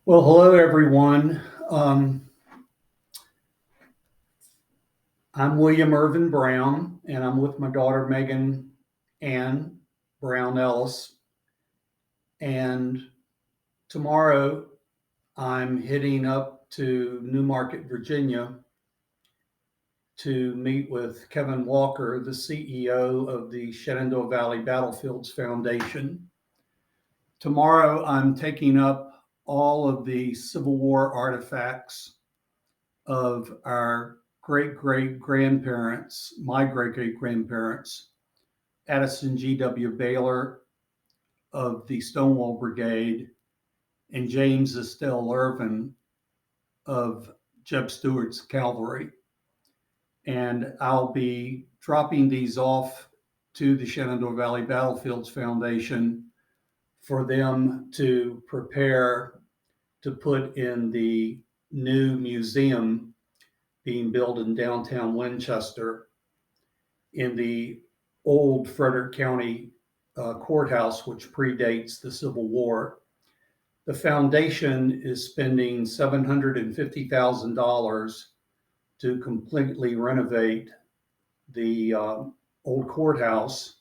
Well, hello everyone. I'm William Irvin Brown, and I'm with my daughter Megan Ann Brown Ellis. And tomorrow I'm heading up to Newmarket, Virginia to meet with Kevin Walker, the CEO of the Shenandoah Valley Battlefields Foundation. Tomorrow I'm taking up all of the Civil War artifacts of our great great grandparents, my great great grandparents, Addison G.W. Baylor of the Stonewall Brigade, and James Estill Irvine of Jeb Stuart's cavalry. And I'll be dropping these off to the Shenandoah Valley Battlefields Foundation for them to prepare to put in the new museum being built in downtown Winchester in the old Frederick County courthouse, which predates the Civil War. The foundation is spending $750,000 to completely renovate the old courthouse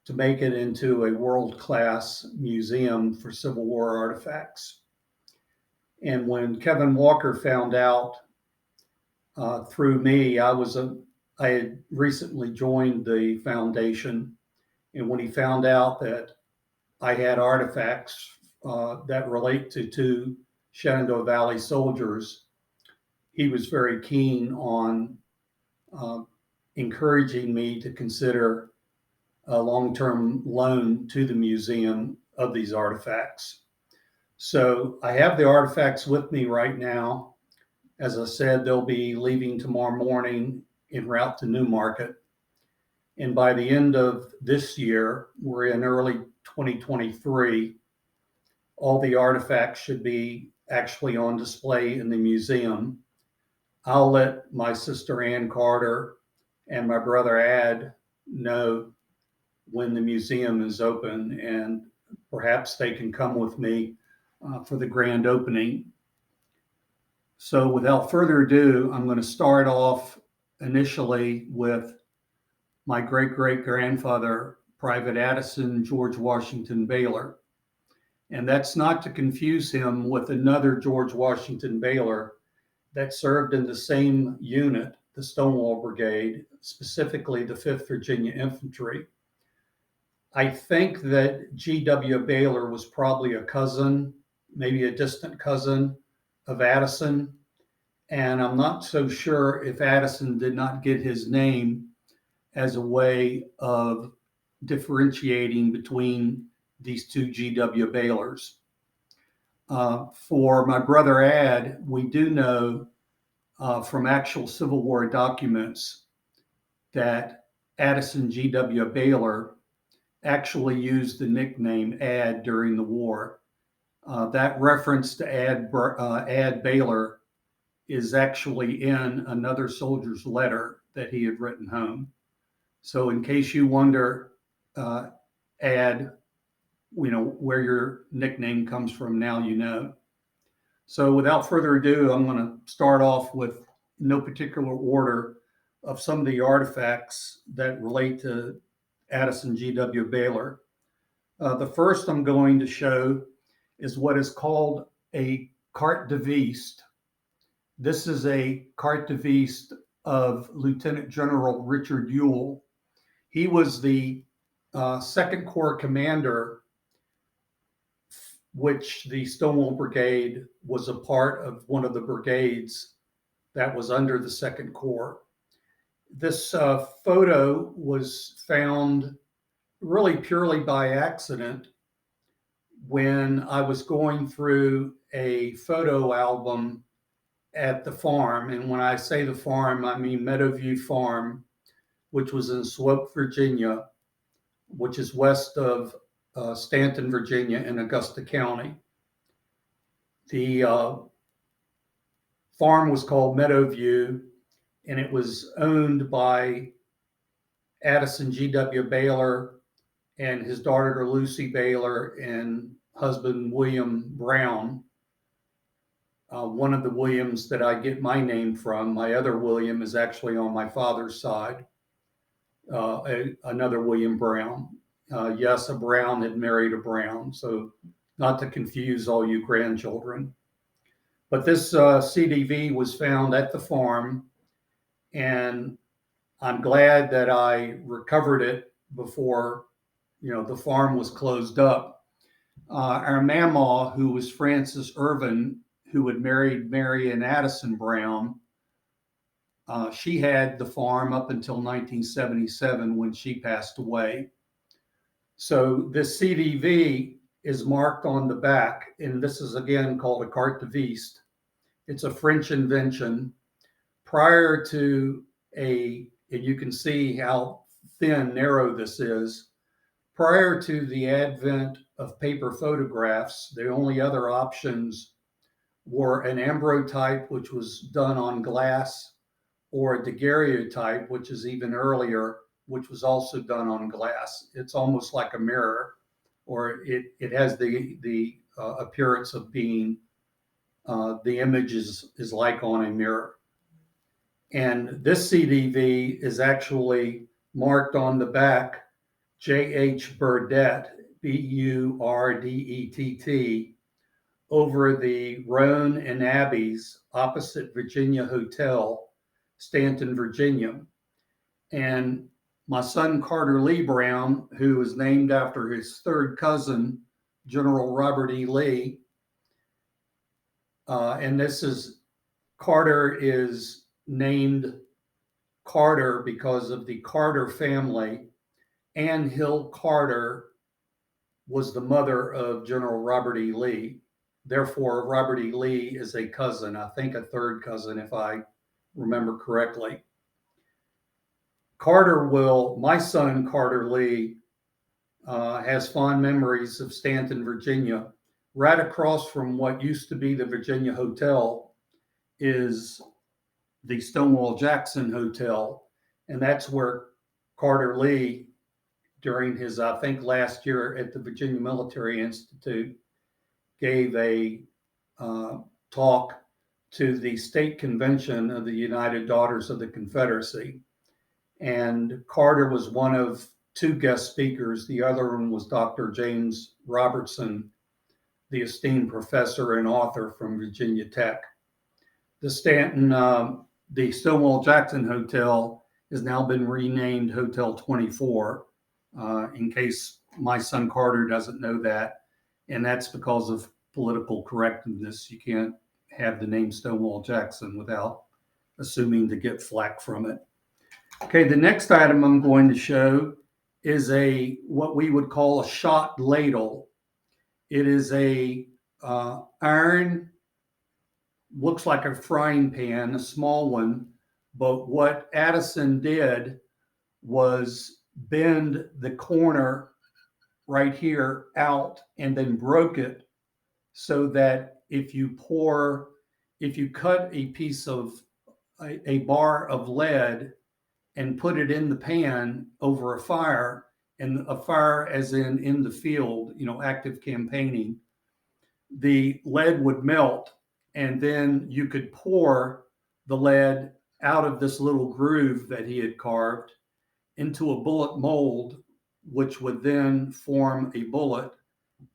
to make it into a world-class museum for Civil War artifacts. And when Kevin Walker found out through me, I had recently joined the foundation, and when he found out that I had artifacts that relate to two Shenandoah Valley soldiers, he was very keen on uh, encouraging me to consider a long-term loan to the museum of these artifacts. So I have the artifacts with me right now. As I said, they'll be leaving tomorrow morning en route to Newmarket. And by the end of this year, we're in early 2023, all the artifacts should be actually on display in the museum. I'll let my sister Ann Carter and my brother Ad know when the museum is open, and perhaps they can come with me for the grand opening. So without further ado, I'm going to start off initially with my great great grandfather, Private Addison George Washington Baylor. And that's not to confuse him with another George Washington Baylor that served in the same unit, the Stonewall Brigade, specifically the 5th Virginia Infantry. I think that G.W. Baylor was probably a cousin, maybe a distant cousin of Addison. And I'm not so sure if Addison did not get his name as a way of differentiating between these two G.W. Baylors. For my brother Ad, we do know from actual Civil War documents that Addison G.W. Baylor actually used the nickname Ad during the war. That reference to Ad Baylor is actually in another soldier's letter that he had written home. So in case you wonder, Ad, where your nickname comes from, now you know. So without further ado, I'm going to start off with no particular order of some of the artifacts that relate to Addison G.W. Baylor. The first I'm going to show is what is called a carte de visite. This is a carte de visite of Lieutenant General Richard Ewell. He was the Second Corps commander, which the Stonewall Brigade was a part of, one of the brigades that was under the Second Corps. This photo was found really purely by accident when I was going through a photo album at the farm. And when I say the farm, I mean Meadowview Farm, which was in Swope, Virginia, which is west of Stanton, Virginia, in Augusta County. The farm was called Meadowview, and it was owned by Addison G.W. Baylor and his daughter Lucy Baylor and husband William Brown. one of the Williams that I get my name from. My other William is actually on my father's side, another William Brown. Yes, a Brown had married a Brown, so not to confuse all you grandchildren. But this CDV was found at the farm, and I'm glad that I recovered it before, the farm was closed up. Our mamaw, who was Frances Irvine, who had married Mary and Addison Brown, she had the farm up until 1977 when she passed away. So this CDV is marked on the back, and this is again called a carte de visite. It's a French invention. Prior to and you can see how thin, narrow this is. Prior to the advent of paper photographs, the only other options were an ambrotype, which was done on glass, or a daguerreotype, which is even earlier, which was also done on glass. It's almost like a mirror, or it has the appearance of being, the image is like on a mirror. And this CDV is actually marked on the back, J.H. Burdett, Burdett, over the Roan and Abbeys opposite Virginia Hotel, Stanton, Virginia. And my son, Carter Lee Brown, who is named after his third cousin, General Robert E. Lee. And Carter is named Carter because of the Carter family. Ann Hill Carter was the mother of General Robert E. Lee. Therefore, Robert E. Lee is a cousin, I think a third cousin, if I remember correctly. My son, Carter Lee, has fond memories of Stanton, Virginia. Right across from what used to be the Virginia Hotel is the Stonewall Jackson Hotel. And that's where Carter Lee, during his, I think, last year at the Virginia Military Institute, gave a talk to the state convention of the United Daughters of the Confederacy. And Carter was one of two guest speakers. The other one was Dr. James Robertson, the esteemed professor and author from Virginia Tech. The Stonewall Jackson Hotel has now been renamed Hotel 24, in case my son Carter doesn't know that. And that's because of political correctness. You can't have the name Stonewall Jackson without assuming to get flack from it. Okay, the next item I'm going to show is what we would call a shot ladle. It is a iron, looks like a frying pan, a small one, but what Addison did was bend the corner right here out and then broke it so that if you cut a piece of a bar of lead and put it in the pan over a fire, and a fire as in the field, active campaigning, the lead would melt, and then you could pour the lead out of this little groove that he had carved into a bullet mold, which would then form a bullet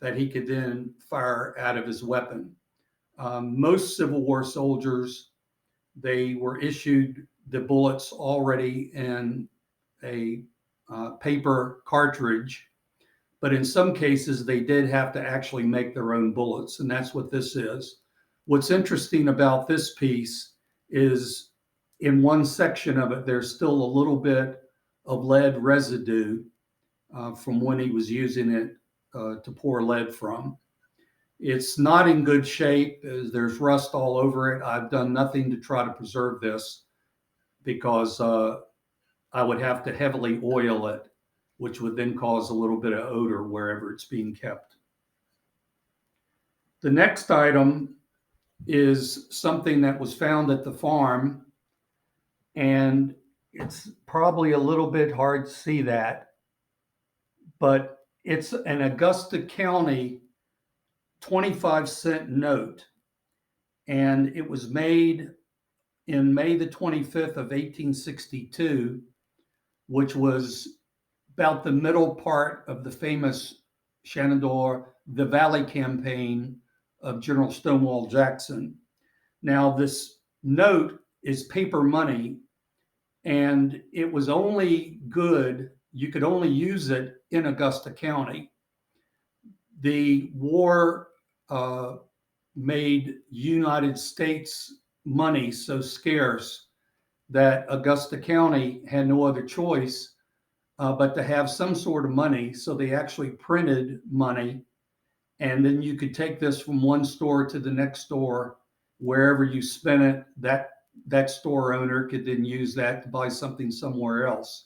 that he could then fire out of his weapon. Most Civil War soldiers, they were issued the bullets already in a paper cartridge, but in some cases they did have to actually make their own bullets, and that's what this is. What's interesting about this piece is in one section of it, there's still a little bit of lead residue from when he was using it to pour lead from. It's not in good shape. There's rust all over it. I've done nothing to try to preserve this because I would have to heavily oil it, which would then cause a little bit of odor wherever it's being kept. The next item is something that was found at the farm, and it's probably a little bit hard to see that, but it's an Augusta County 25-cent note. and it was made in May the 25th of 1862, which was about the middle part of the famous Shenandoah, the Valley campaign of General Stonewall Jackson. Now, this note is paper money, and it was only good, you could only use it in Augusta County. The war made United States money so scarce that Augusta County had no other choice but to have some sort of money. So they actually printed money, and then you could take this from one store to the next store. Wherever you spent it, that store owner could then use that to buy something somewhere else.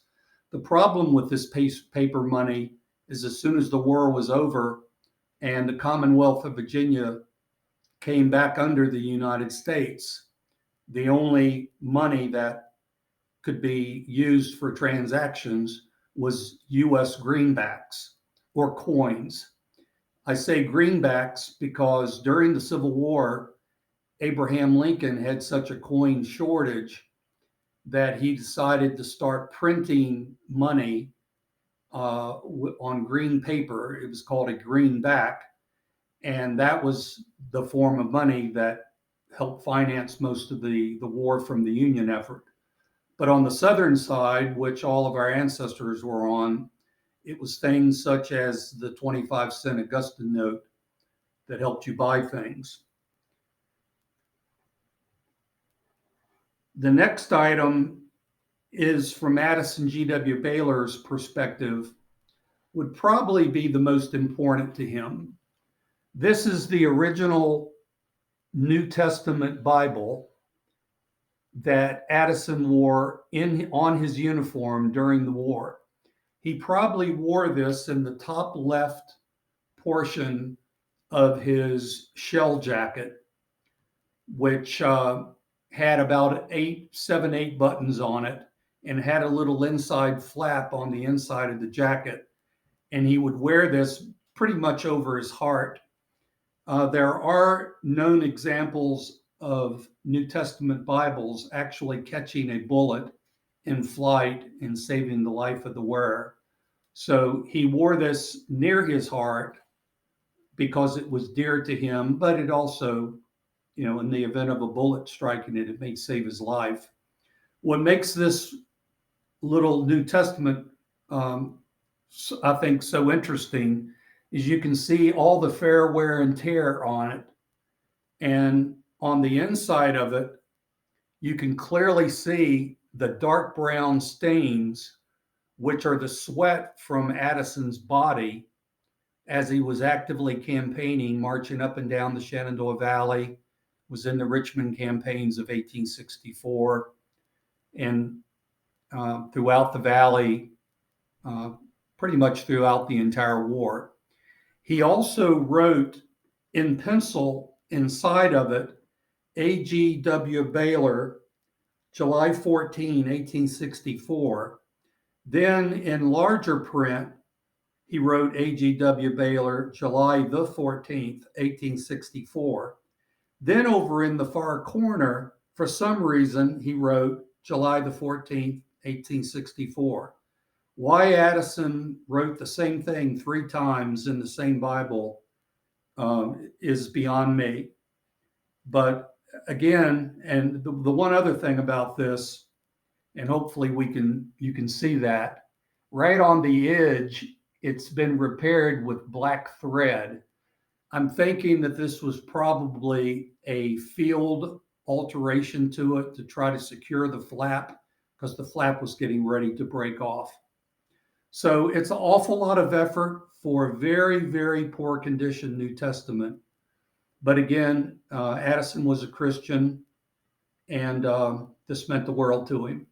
The problem with this paper money is as soon as the war was over and the Commonwealth of Virginia came back under the United States, the only money that could be used for transactions was US greenbacks or coins. I say greenbacks because during the Civil War, Abraham Lincoln had such a coin shortage that he decided to start printing money on green paper. It was called a greenback, and that was the form of money that helped finance most of the war from the Union effort. But on the Southern side, which all of our ancestors were on, it was things such as the 25-cent Augusta note that helped you buy things. The next item is from Addison G.W. Baylor's perspective, would probably be the most important to him. This is the original New Testament Bible that Addison wore on his uniform during the war. He probably wore this in the top left portion of his shell jacket, which had about 8 buttons on it and had a little inside flap on the inside of the jacket. And he would wear this pretty much over his heart. There are known examples of New Testament Bibles actually catching a bullet in flight and saving the life of the wearer. So he wore this near his heart because it was dear to him, but it also, in the event of a bullet striking it, it may save his life. What makes this little New Testament, I think, so interesting is you can see all the fair wear and tear on it. And on the inside of it, you can clearly see the dark brown stains, which are the sweat from Addison's body as he was actively campaigning, marching up and down the Shenandoah Valley, was in the Richmond campaigns of 1864, and throughout the valley, pretty much throughout the entire war. He also wrote in pencil inside of it, A.G.W. Baylor, July 14, 1864. Then in larger print, he wrote A.G.W. Baylor, July the 14th, 1864. Then over in the far corner, for some reason, he wrote July the 14th, 1864. Why Addison wrote the same thing 3 times in the same Bible is beyond me. But again, and the one other thing about this, and hopefully you can see that, right on the edge, it's been repaired with black thread. I'm thinking that this was probably a field alteration to it to try to secure the flap, because the flap was getting ready to break off. So it's an awful lot of effort for a very, very poor condition New Testament. But again, Addison was a Christian, and this meant the world to him.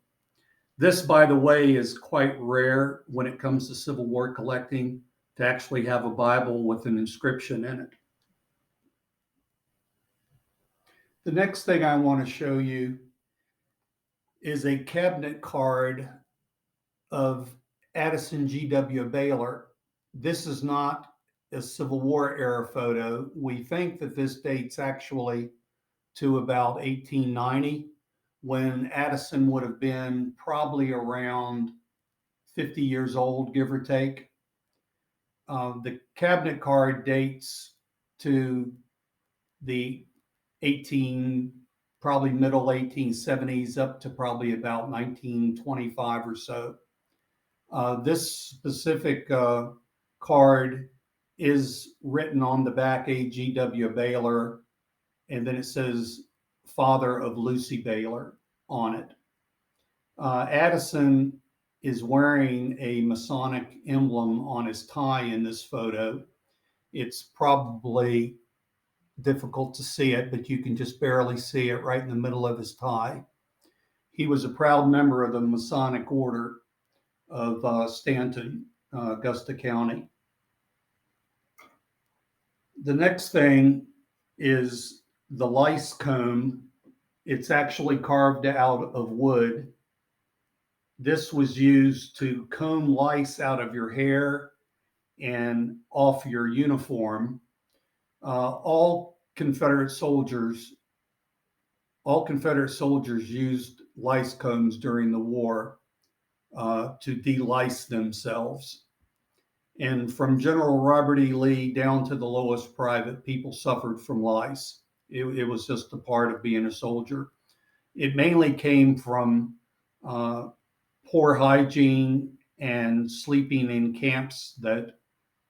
This, by the way, is quite rare when it comes to Civil War collecting, to actually have a Bible with an inscription in it. The next thing I want to show you is a cabinet card of Addison G.W. Baylor. This is not a Civil War era photo. We think that this dates actually to about 1890, when Addison would have been probably around 50 years old, give or take. The cabinet card dates to the 18, probably middle 1870s up to probably about 1925 or so. This specific card is written on the back A.G.W. Baylor, and then it says father of Lucy Baylor on it. Addison is wearing a Masonic emblem on his tie in this photo. It's probably difficult to see it, but you can just barely see it right in the middle of his tie. He was a proud member of the Masonic Order of Stanton, Augusta County. The next thing is the lice comb. It's actually carved out of wood. This was used to comb lice out of your hair and off your uniform. All Confederate soldiers used lice combs during the war to de-lice themselves. And from General Robert E. Lee down to the lowest private, people suffered from lice. It was just a part of being a soldier. It mainly came from poor hygiene and sleeping in camps that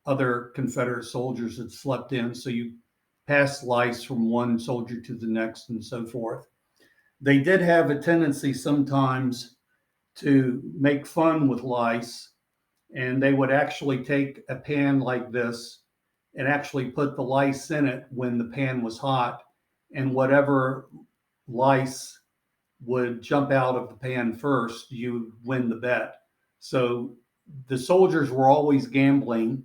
other Confederate soldiers had slept in. So you pass lice from one soldier to the next and so forth. They did have a tendency sometimes to make fun with lice, and they would actually take a pan like this and actually put the lice in it when the pan was hot, and whatever lice would jump out of the pan first, you win the bet. So the soldiers were always gambling,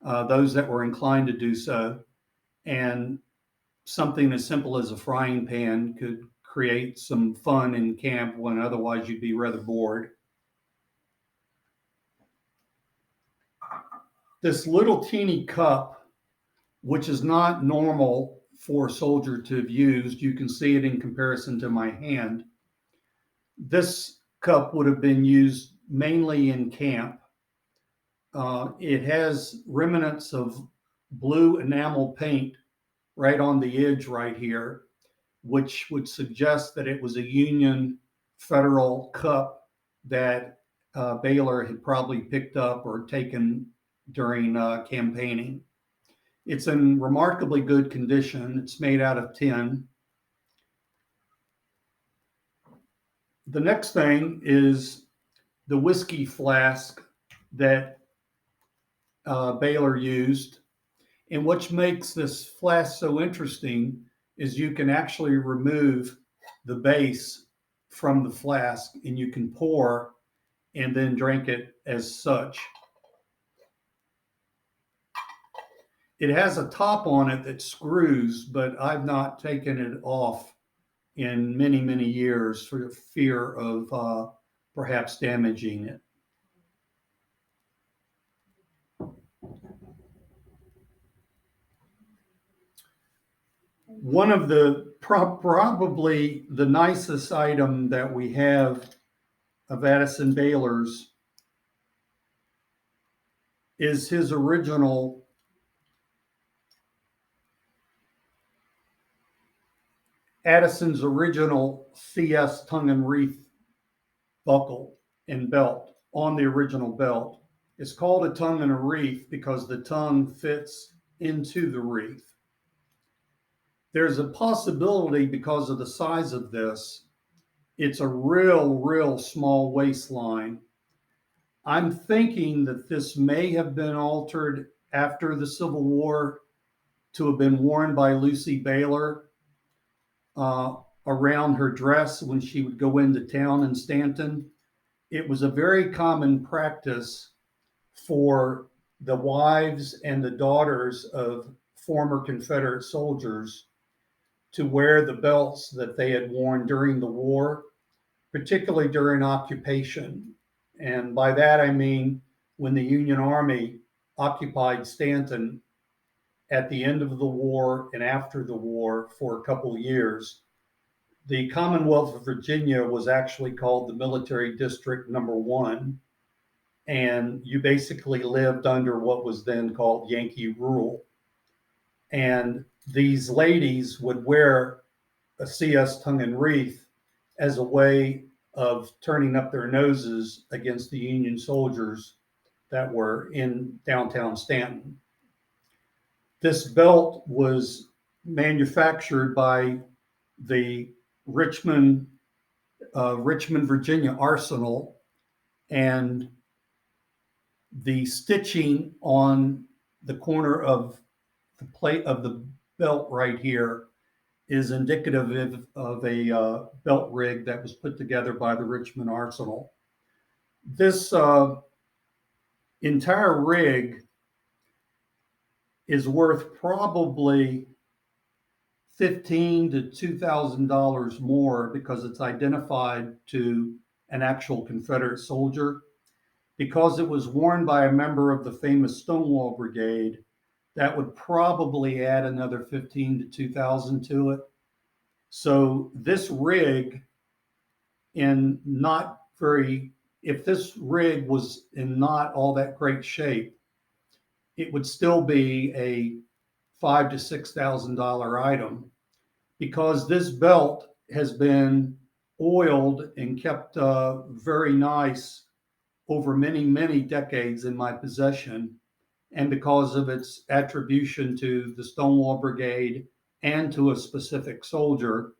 those that were inclined to do so, and something as simple as a frying pan could create some fun in camp when otherwise you'd be rather bored. This little teeny cup, which is not normal for a soldier to have used, you can see it in comparison to my hand. This cup would have been used mainly in camp. It has remnants of blue enamel paint right on the edge right here, which would suggest that it was a Union Federal cup that Baylor had probably picked up or taken during campaigning. It's in remarkably good condition. It's made out of tin. The next thing is the whiskey flask that Baylor used. And what makes this flask so interesting is you can actually remove the base from the flask and you can pour and then drink it as such. It has a top on it that screws, but I've not taken it off in many, many years for fear of perhaps damaging it. One of the probably the nicest item that we have of Addison Baylor's is his original Addison's original CS tongue and wreath buckle and belt on the original belt. It's called a tongue and a wreath because the tongue fits into the wreath. There's a possibility because of the size of this, it's a real small waistline. I'm thinking that this may have been altered after the Civil War to have been worn by Lucy Baylor around her dress when she would go into town in Stanton. It was a very common practice for the wives and the daughters of former Confederate soldiers to wear the belts that they had worn during the war, particularly during occupation. And by that, I mean when the Union Army occupied Stanton at the end of the war and after the war for a couple of years. The Commonwealth of Virginia was actually called the Military District Number One, and you basically lived under what was then called Yankee rule. And these ladies would wear a CS tongue and wreath as a way of turning up their noses against the Union soldiers that were in downtown Stanton. This belt was manufactured by the Richmond, Virginia Arsenal, and the stitching on the corner of the plate of the belt right here is indicative of a belt rig that was put together by the Richmond Arsenal. This entire rig is worth probably $1,500 to $2,000 more because it's identified to an actual Confederate soldier. Because it was worn by a member of the famous Stonewall Brigade, that would probably add another 15 to 2,000 to it. So this rig, if this rig was in not all that great shape, it would still be a $5,000 to $6,000 item, because this belt has been oiled and kept very nice over many, many decades in my possession, and because of its attribution to the Stonewall Brigade and to a specific soldier,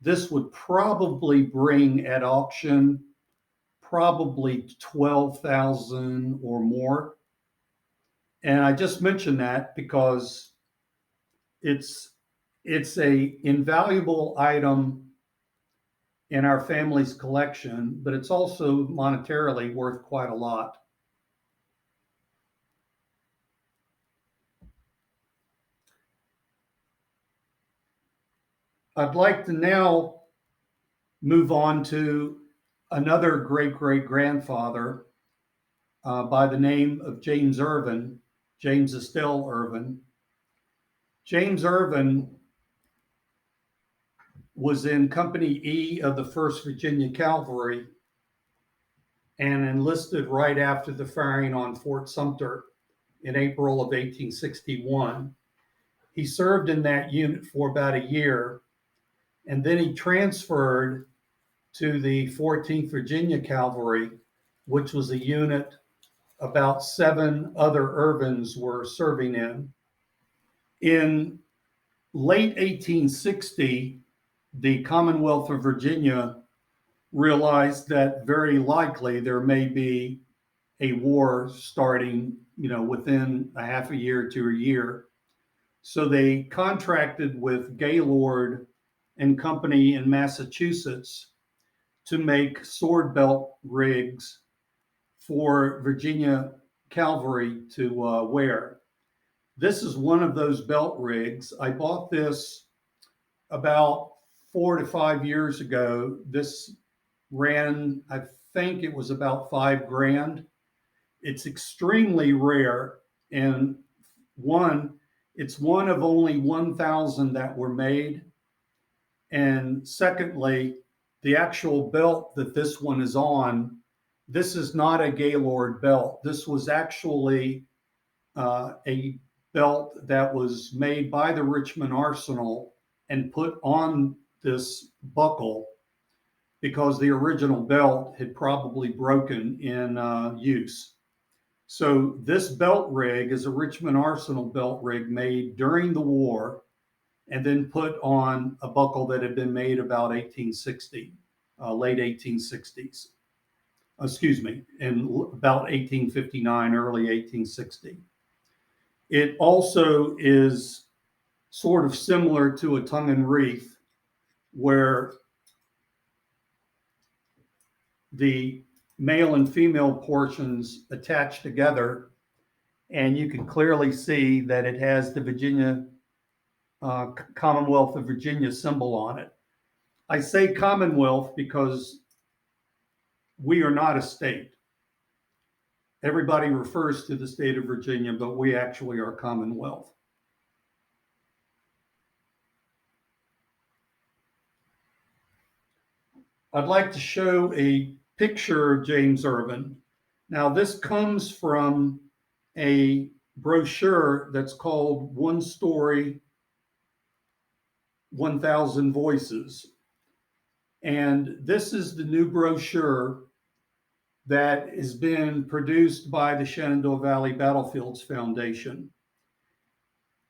this would probably bring at auction probably 12,000 or more. And I just mention that because it's a invaluable item in our family's collection, but it's also monetarily worth quite a lot. I'd like to now move on to another great-great-grandfather by the name of James Irvine, James Estill Irvine. James Irvine was in Company E of the 1st Virginia Cavalry and enlisted right after the firing on Fort Sumter in April of 1861. He served in that unit for about a year, and then he transferred to the 14th Virginia Cavalry, which was a unit about 7 other Irvines were serving in. In late 1860, the Commonwealth of Virginia realized that very likely there may be a war starting, within a half a year to a year. So they contracted with Gaylord and Company in Massachusetts to make sword belt rigs for Virginia cavalry to wear. This is one of those belt rigs. I bought this about 4 to 5 years ago. This ran, I think it was about $5,000. It's extremely rare, and it's one of only 1,000 that were made. And secondly, the actual belt that this one is on, this is not a Gaylord belt. This was actually a belt that was made by the Richmond Arsenal and put on this buckle because the original belt had probably broken in use. So this belt rig is a Richmond Arsenal belt rig made during the war and then put on a buckle that had been made about 1860, late 1860s. In about 1859, early 1860. It also is sort of similar to a tongue and wreath, where the male and female portions attach together, and you can clearly see that it has the Virginia Commonwealth of Virginia symbol on it. I say Commonwealth because we are not a state. Everybody refers to the state of Virginia, but we actually are Commonwealth. I'd like to show a picture of James Irvine. Now, this comes from a brochure that's called One Story, 1,000 Voices. And this is the new brochure that has been produced by the Shenandoah Valley Battlefields Foundation.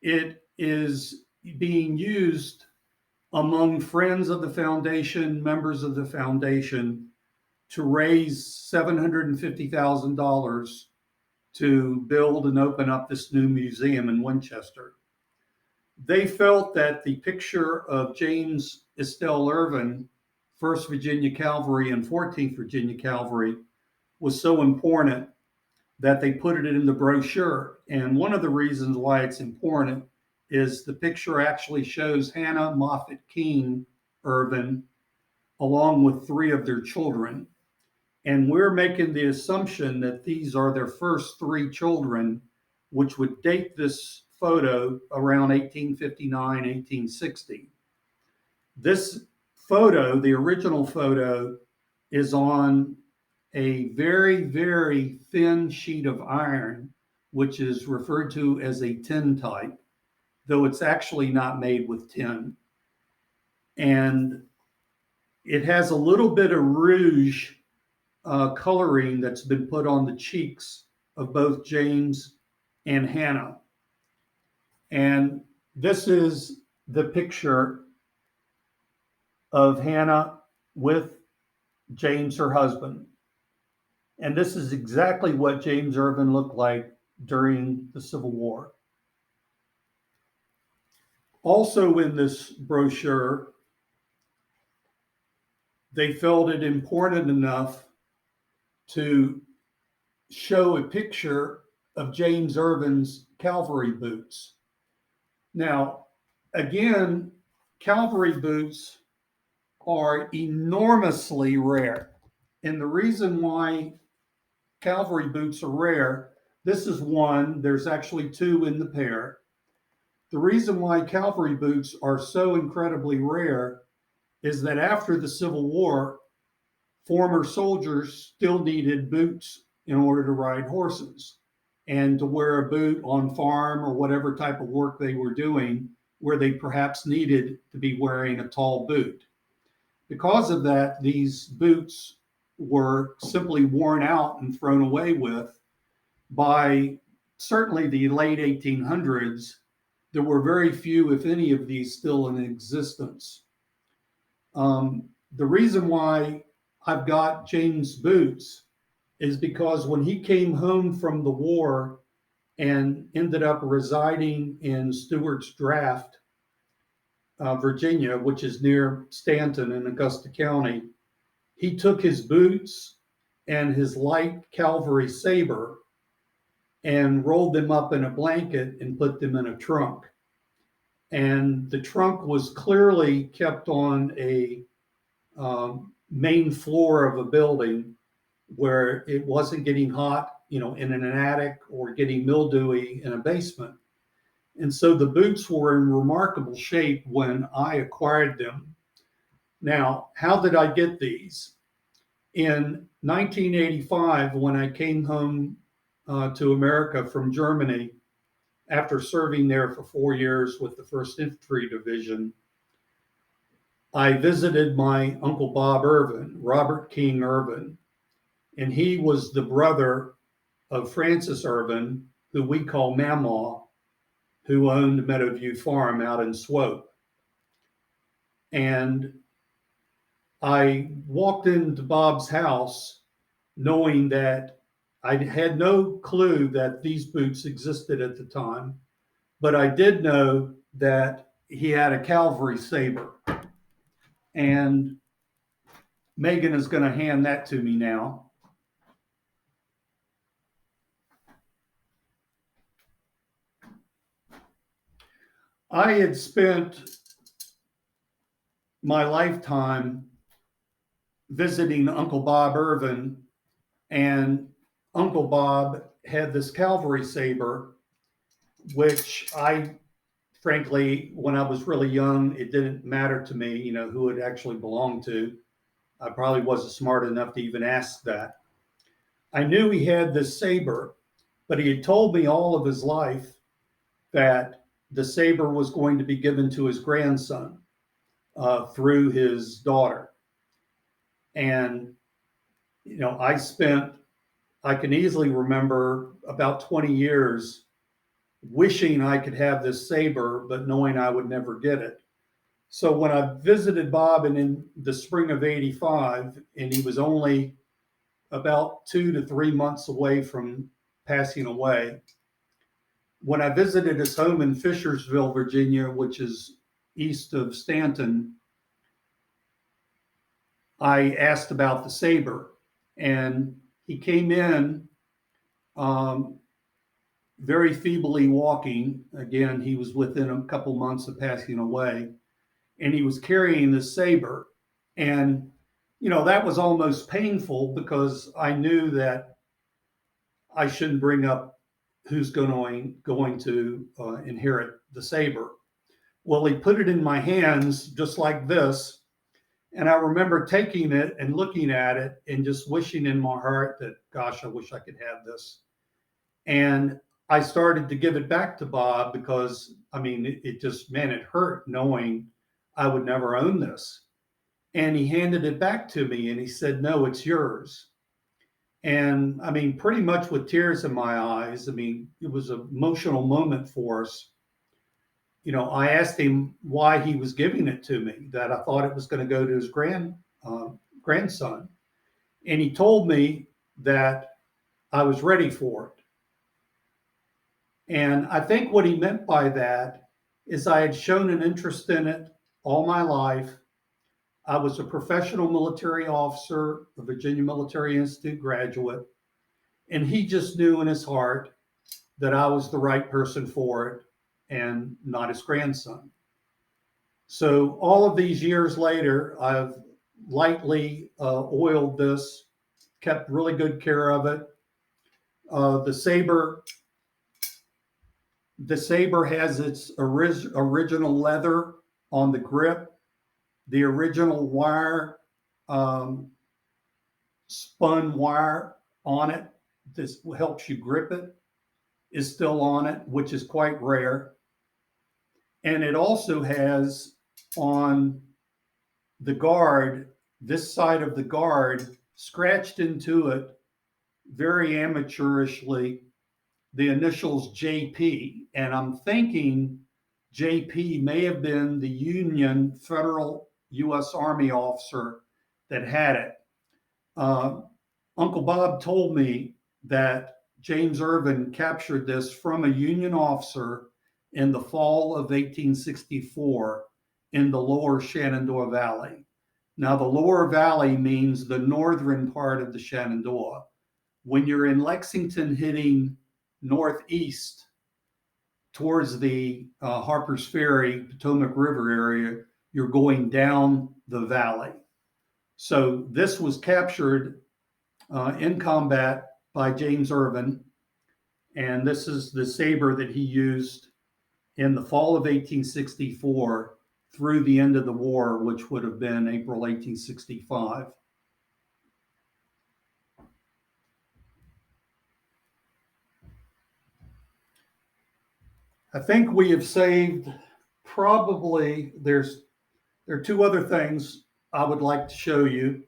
It is being used among friends of the foundation, members of the foundation, to raise $750,000 to build and open up this new museum in Winchester. They felt that the picture of James Estill Irvine, 1st Virginia Cavalry and 14th Virginia Cavalry, was so important that they put it in the brochure. And one of the reasons why it's important is the picture actually shows Hannah Moffett King Irvine along with 3 of their children. And we're making the assumption that these are their first 3 children, which would date this photo around 1859, 1860. This photo, the original photo, is on a very, very thin sheet of iron, which is referred to as a tintype, though it's actually not made with tin. And it has a little bit of rouge coloring that's been put on the cheeks of both James and Hannah. And this is the picture of Hannah with James, her husband. And this is exactly what James Irvine looked like during the Civil War. Also in this brochure, they felt it important enough to show a picture of James Irvine's cavalry boots. Now, again, cavalry boots are enormously rare. And the reason why cavalry boots are rare, this is one, there's actually 2 in the pair. The reason why cavalry boots are so incredibly rare is that after the Civil War, former soldiers still needed boots in order to ride horses and to wear a boot on farm or whatever type of work they were doing where they perhaps needed to be wearing a tall boot. Because of that, these boots were simply worn out and thrown away with. By certainly the late 1800s, there were very few, if any, of these still in existence. The reason why I've got James' boots is because when he came home from the war and ended up residing in Stewart's Draft, Virginia, which is near Stanton in Augusta County, he took his boots and his light cavalry saber and rolled them up in a blanket and put them in a trunk. And the trunk was clearly kept on a main floor of a building where it wasn't getting hot, in an attic or getting mildewy in a basement. And so the boots were in remarkable shape when I acquired them. Now, how did I get these? In 1985, when I came home to America from Germany, after serving there for 4 years with the 1st Infantry Division, I visited my Uncle Bob Irvine, Robert King Irvine, and he was the brother of Frances Irvine, who we call Mamaw, who owned Meadowview Farm out in Swope. And I walked into Bob's house knowing that I had no clue that these boots existed at the time, but I did know that he had a cavalry saber. And Megan is going to hand that to me now. I had spent my lifetime visiting Uncle Bob Irvine, and Uncle Bob had this cavalry saber, which I, frankly, when I was really young, it didn't matter to me, who it actually belonged to. I probably wasn't smart enough to even ask that. I knew he had this saber, but he had told me all of his life that the saber was going to be given to his grandson through his daughter. And, I can easily remember about 20 years wishing I could have this saber, but knowing I would never get it. So when I visited Bob in the spring of '85, and he was only about 2 to 3 months away from passing away, when I visited his home in Fishersville, Virginia, which is east of Stanton, I asked about the saber. And he came in um, very feebly walking. Again, he was within a couple months of passing away, and he was carrying this saber. And, that was almost painful because I knew that I shouldn't bring up who's going to inherit the saber. Well, he put it in my hands just like this. And I remember taking it and looking at it and just wishing in my heart that, gosh, I wish I could have this. And I started to give it back to Bob because, it just, man, it hurt knowing I would never own this. And he handed it back to me and he said, no, it's yours. And pretty much with tears in my eyes, it was an emotional moment for us. I asked him why he was giving it to me, that I thought it was going to go to his grandson. And he told me that I was ready for it. And I think what he meant by that is I had shown an interest in it all my life. I was a professional military officer, a Virginia Military Institute graduate, and he just knew in his heart that I was the right person for it and not his grandson. So all of these years later, I've lightly oiled this, kept really good care of it. The saber has its original leather on the grip. The original wire, spun wire on it, this helps you grip it, is still on it, which is quite rare. And it also has on the guard, this side of the guard, scratched into it very amateurishly, the initials JP. And I'm thinking JP may have been the Union Federal U.S. Army officer that had it. Uncle Bob told me that James Irvine captured this from a Union officer in the fall of 1864 in the lower Shenandoah Valley. Now, the lower valley means the northern part of the Shenandoah. When you're in Lexington heading northeast towards the Harper's Ferry, Potomac River area, you're going down the valley. So this was captured in combat by James Irvine, and this is the saber that he used in the fall of 1864 through the end of the war, which would have been April 1865. I think we have saved probably, there are two other things I would like to show you.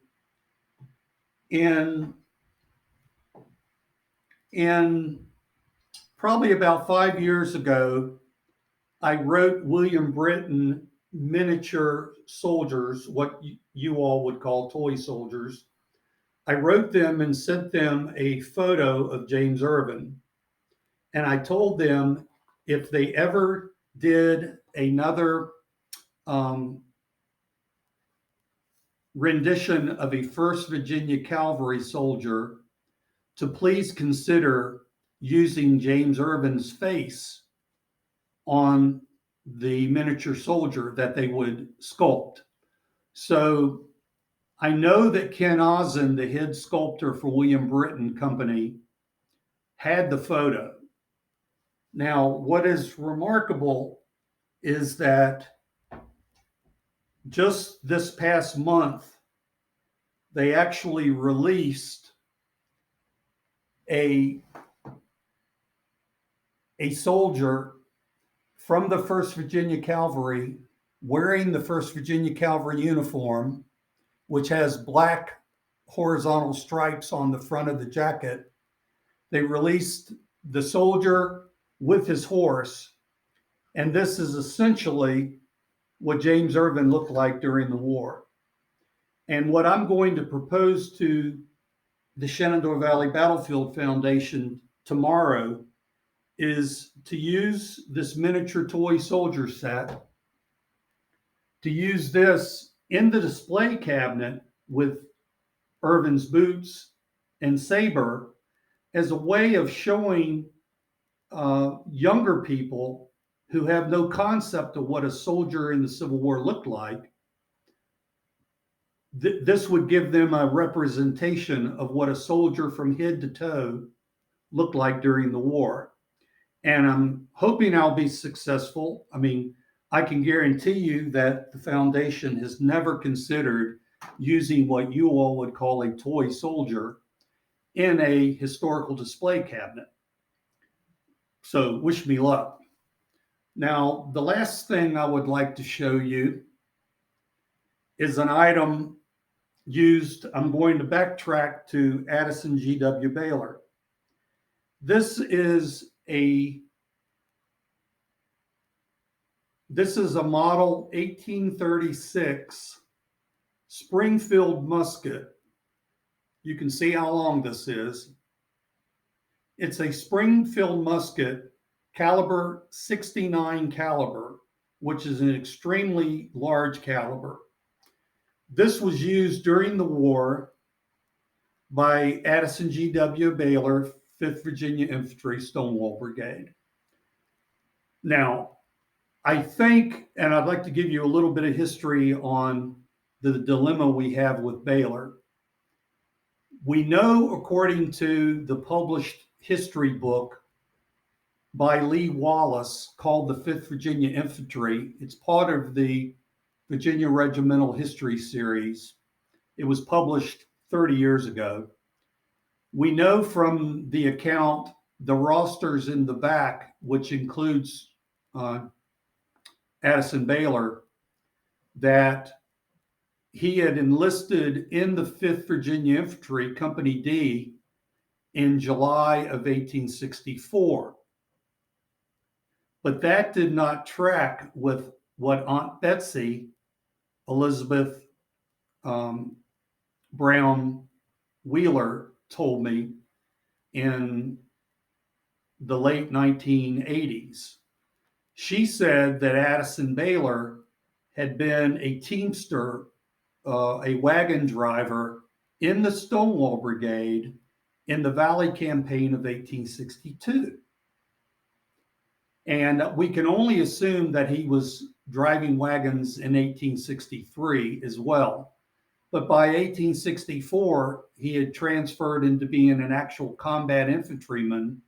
In probably about 5 years ago, I wrote William Britton miniature soldiers, what you all would call toy soldiers. I wrote them and sent them a photo of James Irvine. And I told them if they ever did another rendition of a 1st Virginia Cavalry soldier, to please consider using James Irvine's face on the miniature soldier that they would sculpt. So I know that Ken Ozen, the head sculptor for William Britton Company, had the photo. Now, what is remarkable is that just this past month, they actually released a soldier from the 1st Virginia Cavalry wearing the 1st Virginia Cavalry uniform, which has black horizontal stripes on the front of the jacket. They released the soldier with his horse, and this is essentially what James Irvine looked like during the war. And what I'm going to propose to the Shenandoah Valley Battlefield Foundation tomorrow is to use this miniature toy soldier set, to use this in the display cabinet with Irvine's boots and saber as a way of showing younger people who have no concept of what a soldier in the Civil War looked like. This would give them a representation of what a soldier from head to toe looked like during the war. And I'm hoping I'll be successful. I mean, I can guarantee you that the foundation has never considered using what you all would call a toy soldier in a historical display cabinet. So wish me luck. Now, the last thing I would like to show you is an item used. I'm going to backtrack to Addison G.W. Baylor. This is a model 1836 Springfield musket. You can see how long this is. It's a Springfield musket, caliber 69 caliber, which is an extremely large caliber. This was used during the war by Addison G.W. Baylor, 5th Virginia Infantry Stonewall Brigade. Now, I think, and I'd like to give you a little bit of history on the dilemma we have with Baylor. We know, according to the published history book by Lee Wallace called the 5th Virginia Infantry, it's part of the Virginia Regimental History Series. It was published 30 years ago. We know from the account, the rosters in the back, which includes Addison Baylor, that he had enlisted in the 5th Virginia Infantry, Company D, in July of 1864. But that did not track with what Aunt Betsy, Elizabeth Brown Wheeler, told me in the late 1980s. She said that Addison Baylor had been a teamster, a wagon driver in the Stonewall Brigade in the Valley Campaign of 1862. And we can only assume that he was driving wagons in 1863 as well. But by 1864, he had transferred into being an actual combat infantryman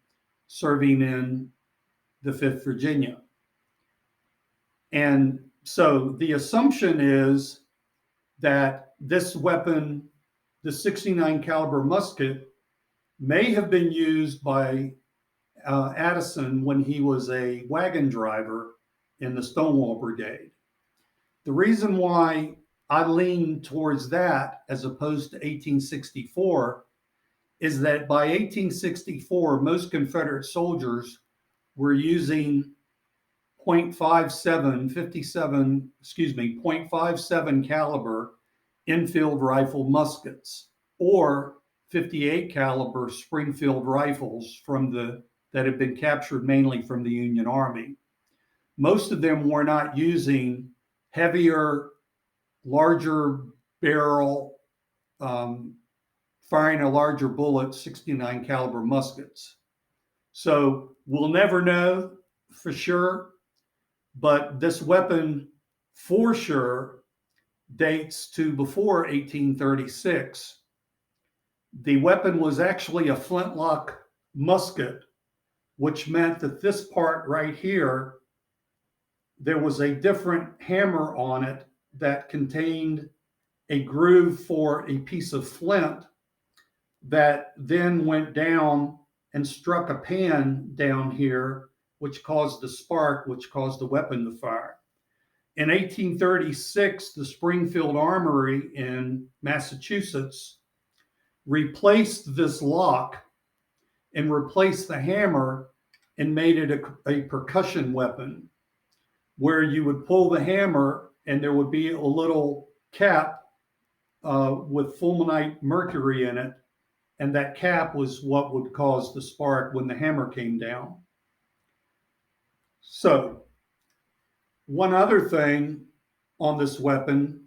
serving in the 5th Virginia. And so the assumption is that this weapon, the 69 caliber musket, may have been used by Addison when he was a wagon driver in the Stonewall Brigade. The reason why I lean towards that as opposed to 1864 is that by 1864, most Confederate soldiers were using .57 caliber infield rifle muskets or 58 caliber Springfield rifles that had been captured mainly from the Union Army. Most of them were not using heavier, larger barrel, firing a larger bullet 69 caliber muskets. So we'll never know for sure, but this weapon for sure dates to before 1836. The weapon was actually a flintlock musket, which meant that this part right here, there was a different hammer on it that contained a groove for a piece of flint that then went down and struck a pan down here, which caused the spark, which caused the weapon to fire. In 1836, the Springfield Armory in Massachusetts replaced this lock and replaced the hammer and made it a percussion weapon where you would pull the hammer and there would be a little cap with fulminate mercury in it. And that cap was what would cause the spark when the hammer came down. So, one other thing on this weapon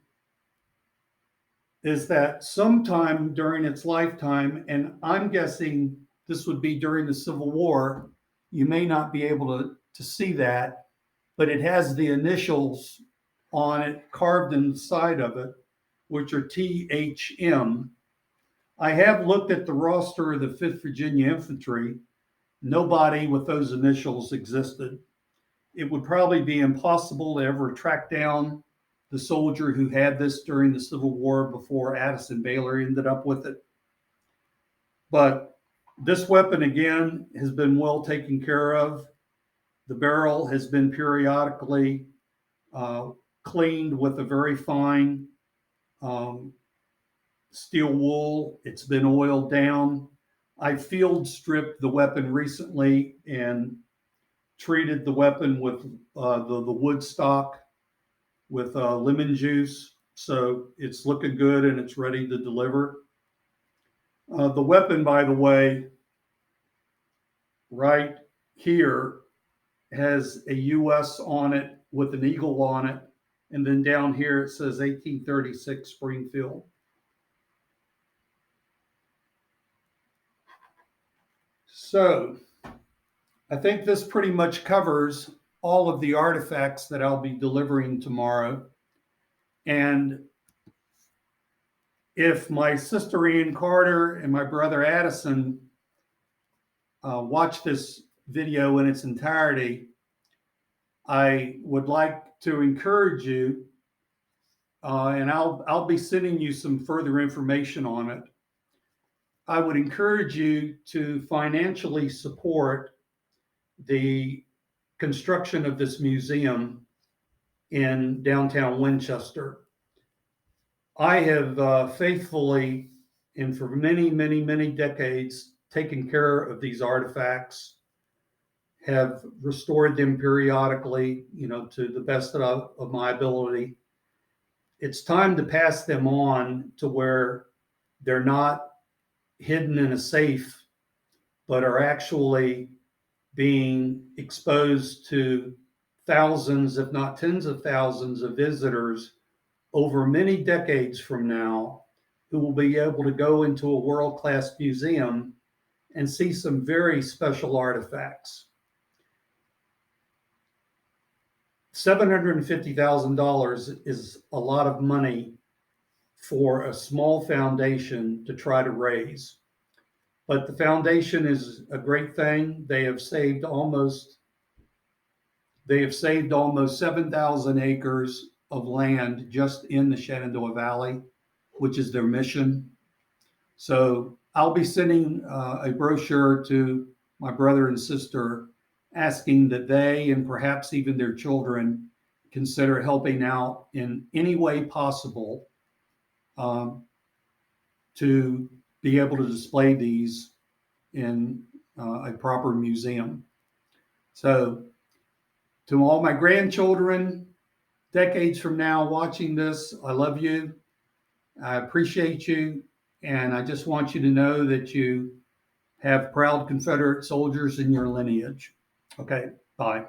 is that sometime during its lifetime, and I'm guessing this would be during the Civil War, you may not be able to see that, but it has the initials on it carved inside of it, which are THM. I have looked at the roster of the 5th Virginia Infantry. Nobody with those initials existed. It would probably be impossible to ever track down the soldier who had this during the Civil War before Addison Baylor ended up with it. But this weapon, again, has been well taken care of. The barrel has been periodically cleaned with a very fine steel wool. It's been oiled down. I field stripped the weapon recently and treated the weapon with the wood stock with lemon juice. So it's looking good and it's ready to deliver. The weapon, by the way, right here has a US on it with an eagle on it. And then down here it says 1836 Springfield. So I think this pretty much covers all of the artifacts that I'll be delivering tomorrow. And if my sister Ian Carter and my brother Addison watch this video in its entirety, I would like to encourage you, and I'll be sending you some further information on it. I would encourage you to financially support the construction of this museum in downtown Winchester. I have faithfully, and for many, many, many decades, taken care of these artifacts, have restored them periodically, to the best of my ability. It's time to pass them on to where they're not hidden in a safe, but are actually being exposed to thousands, if not tens of thousands of visitors over many decades from now, who will be able to go into a world-class museum and see some very special artifacts. $750,000 is a lot of money for a small foundation to try to raise. But the foundation is a great thing. They have saved almost 7,000 acres of land just in the Shenandoah Valley, which is their mission. So I'll be sending a brochure to my brother and sister asking that they, and perhaps even their children, consider helping out in any way possible to be able to display these in a proper museum. So to all my grandchildren, decades from now watching this, I love you. I appreciate you. And I just want you to know that you have proud Confederate soldiers in your lineage. Okay, bye.